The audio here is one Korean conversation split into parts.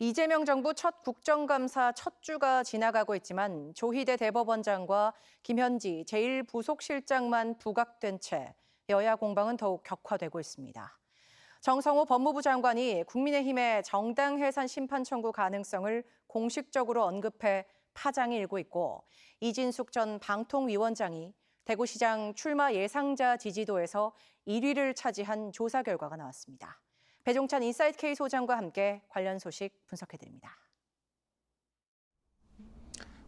이재명 정부 첫 국정감사 첫 주가 지나가고 있지만 조희대 대법원장과 김현지 제1부속실장만 부각된 채 여야 공방은 더욱 격화되고 있습니다. 정성호 법무부 장관이 국민의힘의 정당 해산 심판 청구 가능성을 공식적으로 언급해 파장이 일고 있고 이진숙 전 방통위원장이 대구시장 출마 예상자 지지도에서 1위를 차지한 조사 결과가 나왔습니다. 배종찬 인사이트 K 소장과 함께 관련 소식 분석해드립니다.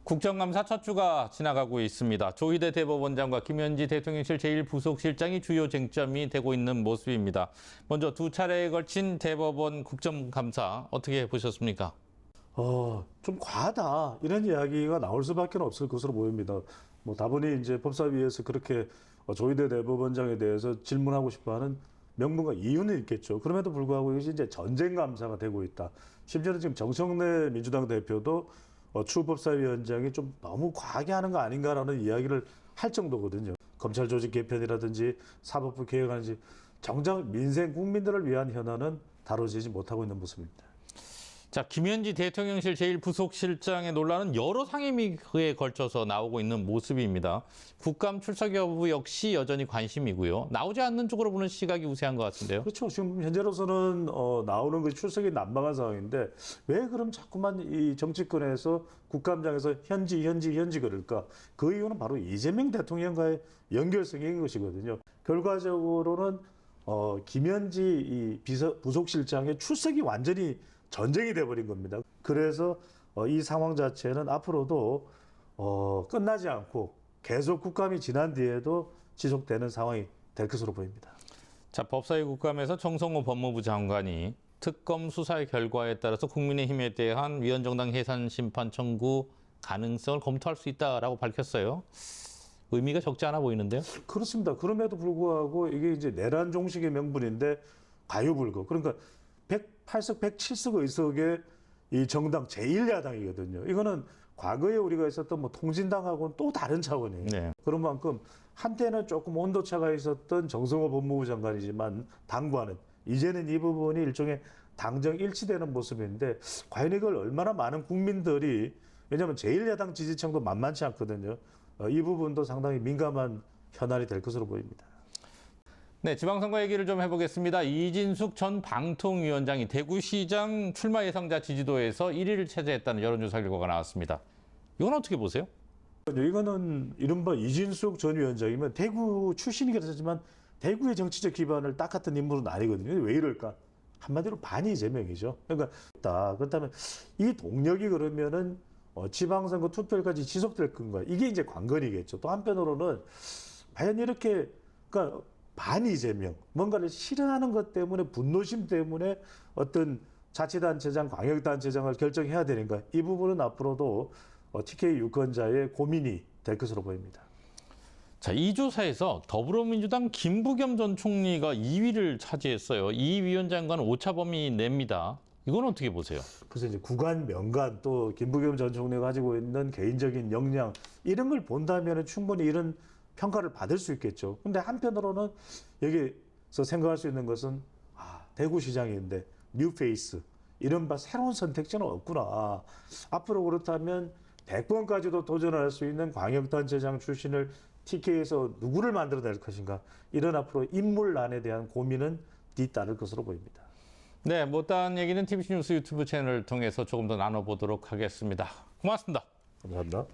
국정감사 첫 주가 지나가고 있습니다. 조희대 대법원장과 김현지 대통령실 제1부속실장이 주요 쟁점이 되고 있는 모습입니다. 먼저 두 차례에 걸친 대법원 국정감사 어떻게 보셨습니까? 좀 과하다 이런 이야기가 나올 수밖에 없을 것으로 보입니다. 다분히 이제 법사위에서 그렇게 조희대 대법원장에 대해서 질문하고 싶어하는 명분과 이유는 있겠죠. 그럼에도 불구하고 이것이 이제 전쟁 감사가 되고 있다. 심지어는 지금 정청래 민주당 대표도 추 법사위원장이 좀 너무 과하게 하는 거 아닌가라는 이야기를 할 정도거든요. 검찰 조직 개편이라든지 사법부 개혁하는지 정작 민생 국민들을 위한 현안은 다뤄지지 못하고 있는 모습입니다. 자, 김현지 대통령실 제1부속실장의 논란은 여러 상임위에 걸쳐서 나오고 있는 모습입니다. 국감 출석 여부 역시 여전히 관심이고요. 나오지 않는 쪽으로 보는 시각이 우세한 것 같은데요. 그렇죠. 지금 현재로서는 나오는 것이 출석이 난방한 상황인데 왜 그럼 자꾸만 이 정치권에서 국감장에서 현지 그럴까? 그 이유는 바로 이재명 대통령과의 연결성인 것이거든요. 결과적으로는 김현지 부속실장의 출석이 완전히 전쟁이 돼버린 겁니다. 그래서 이 상황 자체는 앞으로도 끝나지 않고 계속 국감이 지난 뒤에도 지속되는 상황이 될 것으로 보입니다. 자, 법사위 국감에서 정성호 법무부 장관이 특검 수사의 결과에 따라서 국민의힘에 대한 위헌정당 해산 심판 청구 가능성을 검토할 수 있다라고 밝혔어요. 의미가 적지 않아 보이는데요. 그렇습니다. 그럼에도 불구하고 이게 이제 내란 종식의 명분인데 과유불급. 그러니까 108석, 107석 의석의 이 정당 제1야당이거든요. 이거는 과거에 우리가 있었던 통진당하고는 또 다른 차원이에요. 네. 그런 만큼 한때는 조금 온도차가 있었던 정성호 법무부 장관이지만 당과는 이제는 이 부분이 일종의 당정 일치되는 모습인데 과연 이걸 얼마나 많은 국민들이 왜냐하면 제1야당 지지층도 만만치 않거든요. 이 부분도 상당히 민감한 현안이 될 것으로 보입니다. 네, 지방선거 얘기를 좀 해보겠습니다. 이진숙 전 방통위원장이 대구시장 출마 예상자 지지도에서 1위를 차지했다는 여론조사 결과가 나왔습니다. 이건 어떻게 보세요? 이거는 이른바 이진숙 전 위원장이면 대구 출신이긴 하지만 대구의 정치적 기반을 딱 같은 인물은 아니거든요. 왜 이럴까? 한마디로 반이 이재명이죠. 그러니까 그렇다면 이 동력이 그러면은 지방선거 투표까지 지속될 건가? 이게 이제 관건이겠죠. 또 한편으로는 과연 이렇게 그러니까 반 이재명, 뭔가를 실현하는 것 때문에 분노심 때문에 어떤 자치단체장, 광역단체장을 결정해야 되는가? 이 부분은 앞으로도 TK 유권자의 고민이 될 것으로 보입니다. 자, 이 조사에서 더불어민주당 김부겸 전 총리가 2위를 차지했어요. 이 위원장과는 오차 범위 냅니다. 이건 어떻게 보세요? 그래서 이제 구간, 명간 또 김부겸 전 총리가 가지고 있는 개인적인 역량 이런 걸 본다면 충분히 이런 평가를 받을 수 있겠죠. 근데 한편으로는 여기서 생각할 수 있는 것은 대구시장인데 뉴페이스 이른바 새로운 선택지는 없구나. 앞으로 그렇다면 대권까지도 도전할 수 있는 광역단체장 출신을 TK에서 누구를 만들어낼 것인가. 이런 앞으로 인물난에 대한 고민은 뒤따를 것으로 보입니다. 네, 못다한 얘기는 TBC 뉴스 유튜브 채널을 통해서 조금 더 나눠보도록 하겠습니다. 고맙습니다. 감사합니다.